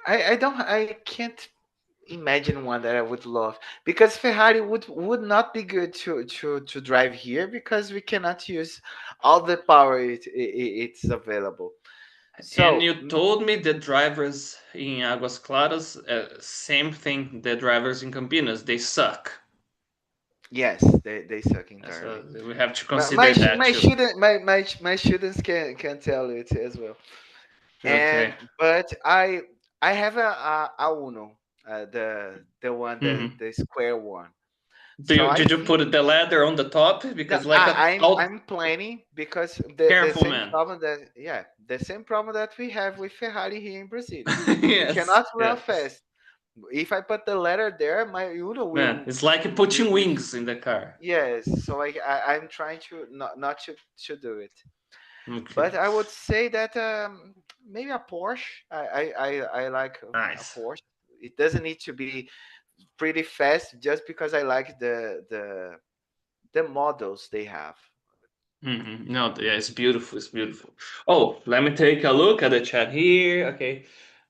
I can't imagine one that I would love because Ferrari would not be good to drive here because we cannot use all the power it's available. And So you told me the drivers in Águas Claras, same thing. The drivers in Campinas, they suck. yes, they suck So entirely. we have to My consider that my too. student my students can tell it as well. And Okay. but I have a Uno, the one Hmm. the square one. Do So you I did you think put the ladder on the top no, because like a out I'm planning because the careful same man. problem that yeah the same problem that we have with Ferrari here in Brazil. We Yes. cannot run Yeah. fast. If I put the ladder there, my Uno Man, it's like putting will wings in the car. yes. So I'm trying to not to do it. Okay. But I would say that maybe a Porsche. I like a Nice. Porsche. It doesn't need to be pretty fast just because I like the models they have. No, yeah, it's beautiful. It's beautiful. Oh, let me take a look at the chat here. Okay.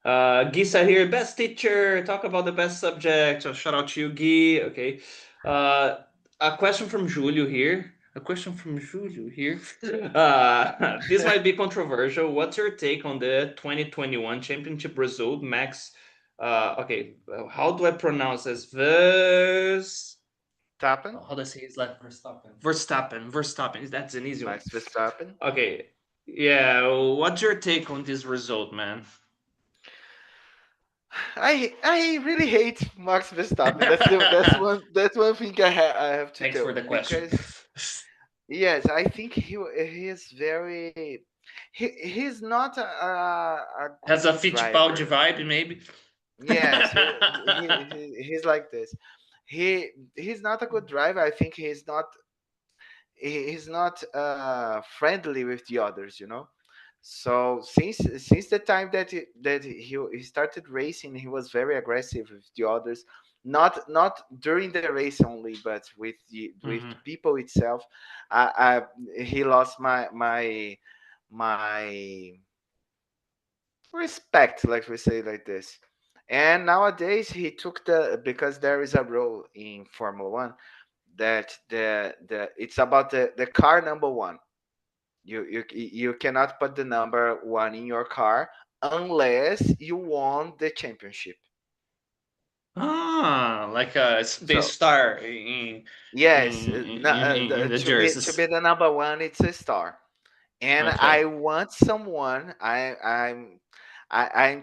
Gisa here, best teacher. Talk about the best subject. So shout out to you, Gui. Okay. Uh, a question from Julio here. A question from Julio here. This might be controversial. What's your take on the 2021 championship result, Max? Okay. How do I pronounce this? Tappen, How do I say his last Verstappen? Verstappen. Verstappen. That's an easy one. Max Verstappen. Okay. Yeah. What's your take on this result, man? I really hate Max Verstappen. That's one thing I have to Thanks tell for the question. because yes, I think he is very he's not a good Has a Fittipaldi driver. vibe, maybe. Yes, he's like this. He's not a good driver. I think he's not friendly with the others. So since the time he started racing, he was very aggressive with the others. Not during the race only, but with Hmm. the people itself. He lost my respect, like we say like this. And nowadays he took because there is a rule in Formula One that the it's about the car number one. You cannot put the number one in your car unless you won the championship. Like they So star in yes, in the to jerseys. be the number one, it's a star. And Okay. I want someone. I'm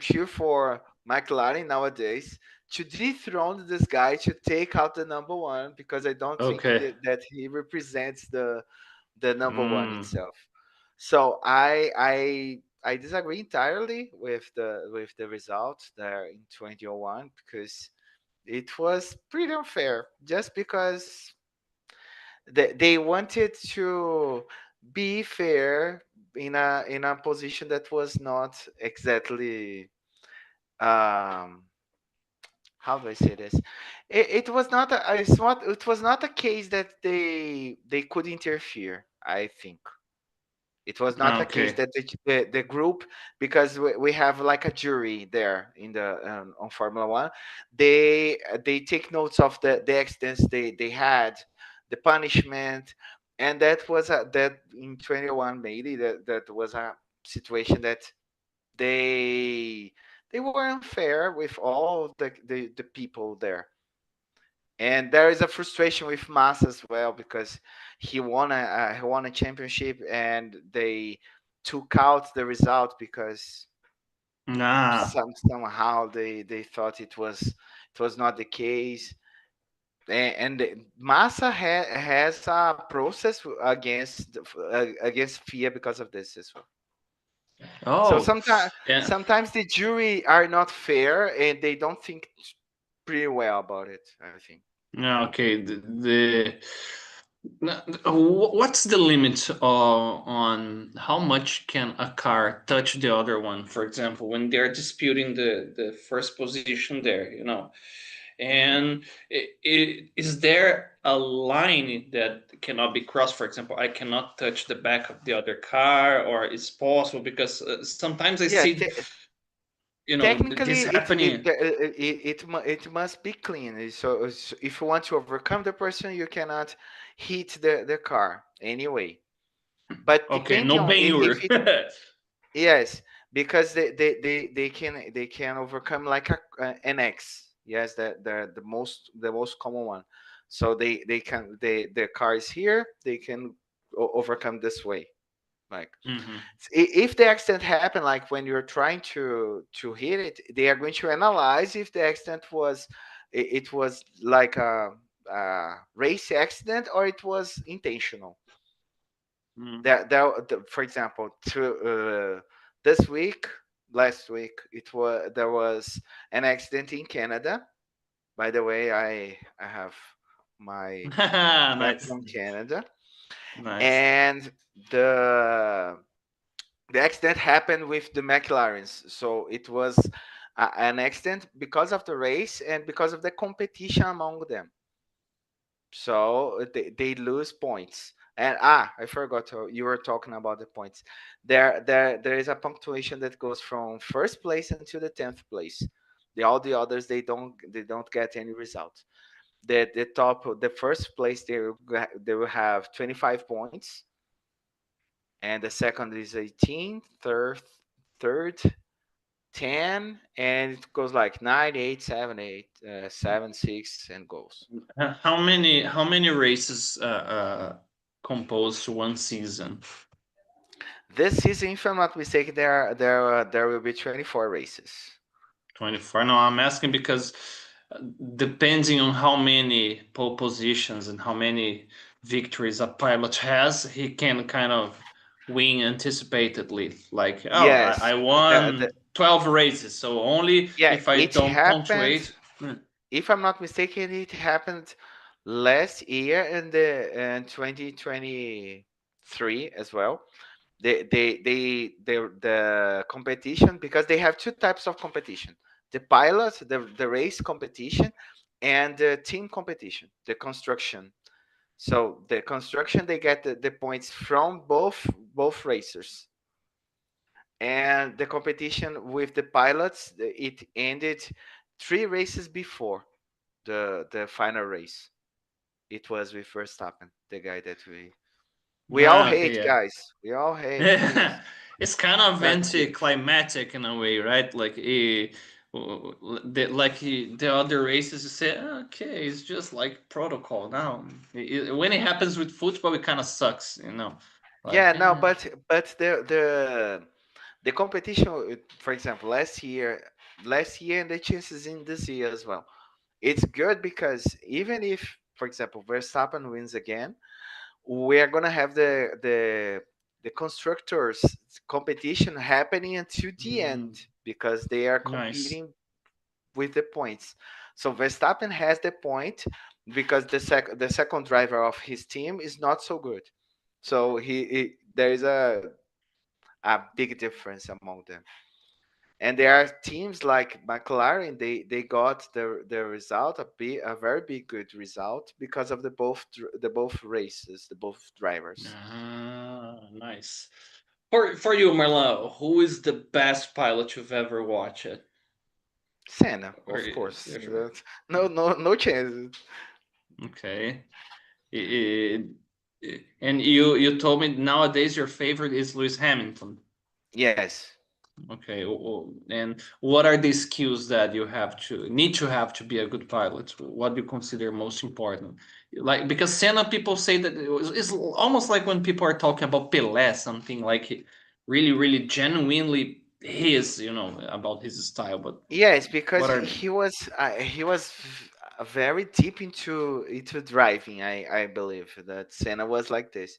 sure for McLaren nowadays to dethrone this guy to take out the number one because I don't think Okay. that he represents the number one Mm. itself. So I disagree entirely with the result there in 2001 because it was pretty unfair just because they wanted to be fair in a position that was not exactly um how do I say this? It was not it was not a case that they could interfere. I think it was not a case Okay. that the group because we have like a jury there in the on Formula One. They take notes of the accidents they had, the punishment, and that was that in 21 maybe that was a situation that they they were unfair with all the people there. And there is a frustration with Massa as well because he won a championship and they took out the result because Ah, Somehow they thought it was not the case. Massa has a process against FIA because of this as well. So oh, yeah. sometimes the jury are not fair and they don't think pretty well about it, I think. Yeah, okay. What's the limit on how much can a car touch the other one? For example, when they're disputing the first position there, Hmm. and is there a line that cannot be crossed? For example, I cannot touch the back of the other car, or it's possible because sometimes I Yeah, see, this technically happening. it must be clean. So if you want to overcome the person, you cannot hit the car anyway. But Okay, depending no on if Benhur. it, yes, because they can overcome like an X. Yes, the most common one. So the car is here. They can overcome this way. Like Hmm. if the accident happened, like when you're trying to hit it, they are going to analyze if the accident was it was like a race accident or it was intentional. For example, this week, last week, there was an accident in Canada. By the way, I have my friend Nice, from Canada, nice. and the the accident happened with the McLarens. So it was an accident because of the race and because of the competition among them. So they lose points. And I forgot you were talking about the points. There is a punctuation that goes from first place until the 10th place. All the others they don't get any result. The first place they will have 25 points, and the second is 18, third 10, and it goes like 9, 8, 7, 8, 7, 6, and goes. How many races compose one season? This season, if I'm not mistaken, there will be 24 races. 24. No, I'm asking because uh, depending on how many pole positions and how many victories a pilot has, he can kind of win anticipatedly. Like, oh, I Yes, won 12 races, so only yeah, if I it don't happened. punctuate. Hmm. If I'm not mistaken, it happened last year in 2023 as well. The competition, because they have two types of competition: the pilot, the race competition, and the team competition, the construction. So the construction, they get the points from both racers, and the competition with the pilots, it ended 3 races before the final race. It was with Verstappen, the guy that we all Ah, hate, okay, guys. We all hate. yeah. He's It's kind of not good. anticlimactic in a way, right? Like the other races, you say, okay, it's just like protocol now. When it happens with football, it kind of sucks. Yeah, Like, no, but the competition, for example, last year and the chances in this year as well. It's good because even if, for example, Verstappen wins again, we are gonna have the constructors competition happening until the end mm, because they are nice. competing with the points. So Verstappen has the point because the second driver of his team is not so good. So there is a big difference among them. And there are teams like McLaren. They got the result a very big good result because of the both races, the both drivers. Nice. For you, Marlon, who is the best pilot you've ever watched? Senna, Or of course. sure. No chance. Okay. I- and you told me nowadays your favorite is Lewis Hamilton. Yes. Okay. And what are the skills that you need to have to be a good pilot? What do you consider most important? Like because Senna, people say that it's almost like when people are talking about Pelé, something like really, really genuinely. his, about his style. But Yes, because what are he was very deep into driving. I believe that Senna was like this.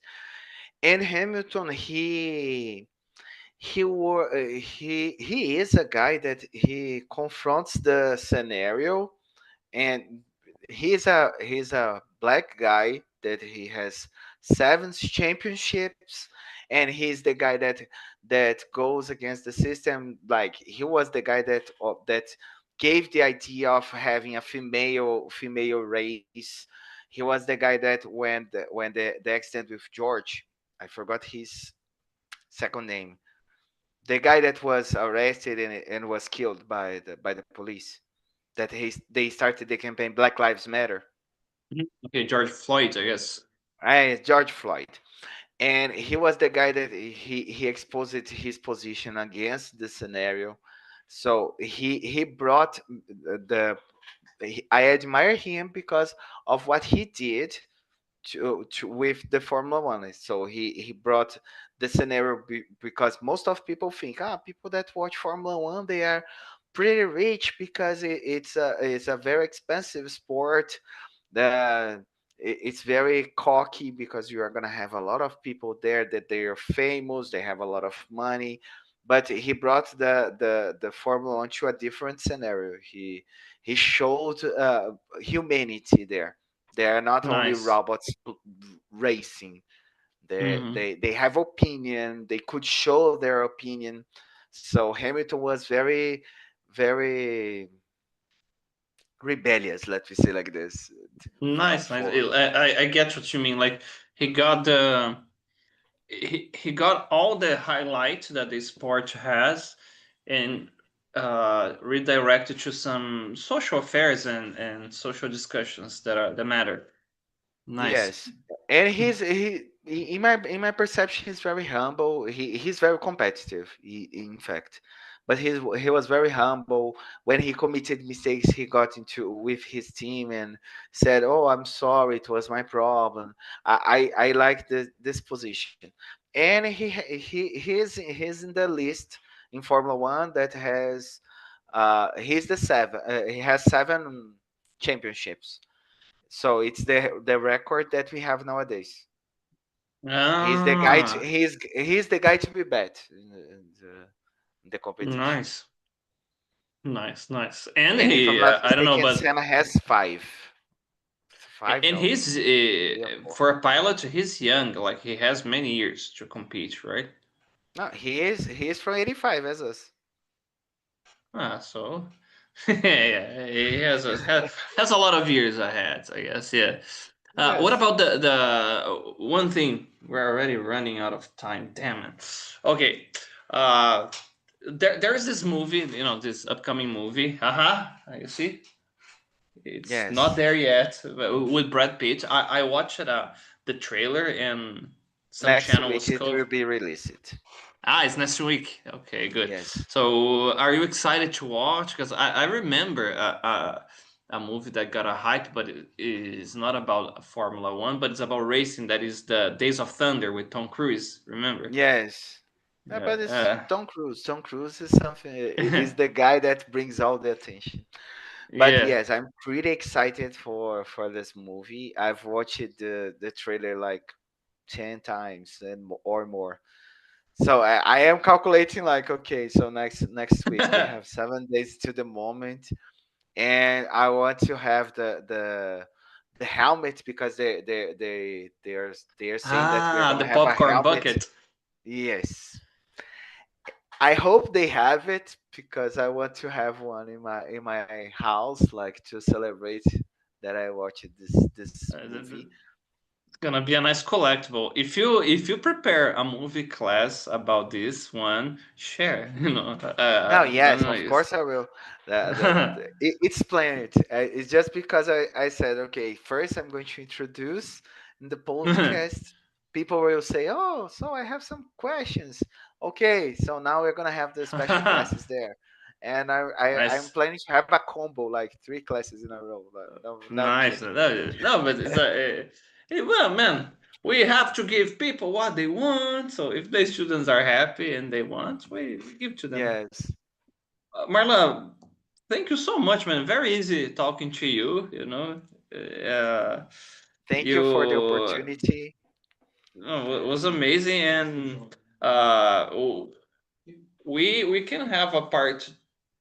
And Hamilton, he is a guy that he confronts the scenario, and he's a black guy that he has seven championships, and he's the guy that goes against the system. Like, he was the guy that gave the idea of having a female race. He was the guy that when the accident with George, I forgot his second name, the guy that was arrested and was killed by the police, that they started the campaign Black Lives Matter. okay, George Floyd, I guess. George Floyd, and he was the guy that he exposed his position against the scenario. So he brought the I admire him because of what he did with the Formula One. So he brought the scenario because most of people think, people that watch Formula One, they are pretty rich because it's a very expensive sport. The it's very cocky because you are gonna have a lot of people there that they are famous, they have a lot of money. But he brought the Formula One to a different scenario. He showed humanity there. They are not only Nice. robots racing. They, Hmm. they they have opinion. They could show their opinion. So Hamilton was very, very rebellious. Let me say like this. Nice, nice. For I get what you mean. Like, he got the he got all the highlights that the sport has, and redirected to some social affairs and social discussions that matter. Nice. Yes, and in my perception, he's very humble. He's very competitive, in fact, but he was very humble. When he committed mistakes, he got into with his team and said, "Oh, I'm sorry, it was my problem." I like this position, and he's in the list in Formula One that has he's the seven. He has seven championships, so it's the record that we have nowadays. He's the guy to Ah, he's the guy to be bet in the competition. nice, nice, nice. And And if I'm he, not I don't know, mistaken, but Senna has five. Five? and No, he's three or four. for a pilot, he's young. Like, he has many years to compete, right? No, he is from '85 as us. So yeah, he has a lot of years ahead, I guess. Yeah. What Yes. about the one thing? We're already running out of time. Damn it. Okay. Uh, there's this movie. This upcoming movie. You see, it's not Yes. there yet, with Brad Pitt. I watched the trailer and some Next channels week it will cover. be released. It's next week. Okay, good. Yes. So, are you excited to watch? Because I remember a movie that got a hype, but it is not about Formula One, but it's about racing. That is the Days of Thunder with Tom Cruise. Remember? Yes. Yeah. But it's Tom Cruise. Tom Cruise is something. Is the guy that brings all the attention. But Yeah. yes, I'm pretty excited for this movie. I've watched the trailer like 10 times or more. So I am calculating like, okay, so next week we have 7 days to the moment, and I want to have the helmet because they are saying that we are The gonna have a popcorn helmet. bucket. Yes, I hope they have it because I want to have one in my house, like to celebrate that I watched this movie. It's gonna be a nice collectible. If you prepare a movie class about this one, share. No, I'm yes, gonna of use. course I will. It's planned. It's just because I said, okay, first I'm going to introduce in the podcast. People will say, oh, so I have some questions. Okay, so now we're gonna have the special classes there, and I'm Nice, planning to have a combo, like three classes in a row. But no, no, I'm nice. kidding. No, but it's well, man. We have to give people what they want. So if the students are happy and they want, we give to them. Yes. Marla, thank you so much, man. Very easy talking to you. Thank you for the You opportunity. it was amazing, and uh, we can have a part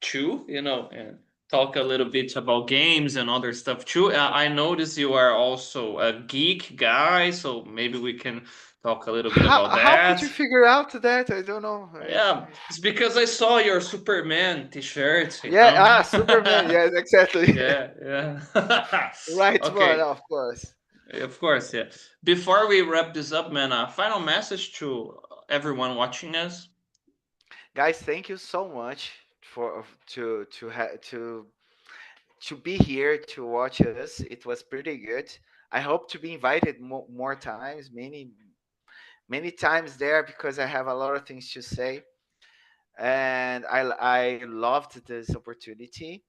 two, and talk a little bit about games and other stuff too. I notice you are also a geek guy, so maybe we can talk a little bit about How could you that. figure out that? I don't know. Yeah, it's because I saw your Superman T-shirt. Yeah, Superman. Yes, exactly. Yeah, yeah. Right one, Okay, of course. of course, yeah. Before we wrap this up, man, a final message to everyone watching us. Guys, thank you so much for to be here to watch us. It was pretty good. I hope to be invited more times, many times there, because I have a lot of things to say, and I loved this opportunity.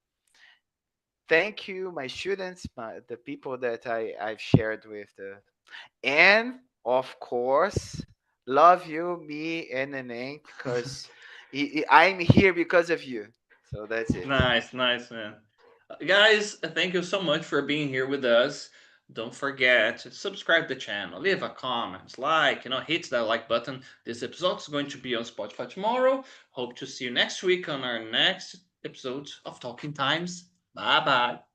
Thank you, my students, the people that I've shared with, and of course, love you, me, and Nene, because I'm here because of you. So that's it. Nice, nice, man. Guys, thank you so much for being here with us. Don't forget to subscribe to the channel, leave a comment, hit that like button. This episode is going to be on Spotify tomorrow. Hope to see you next week on our next episode of Talking Times. Bye bye.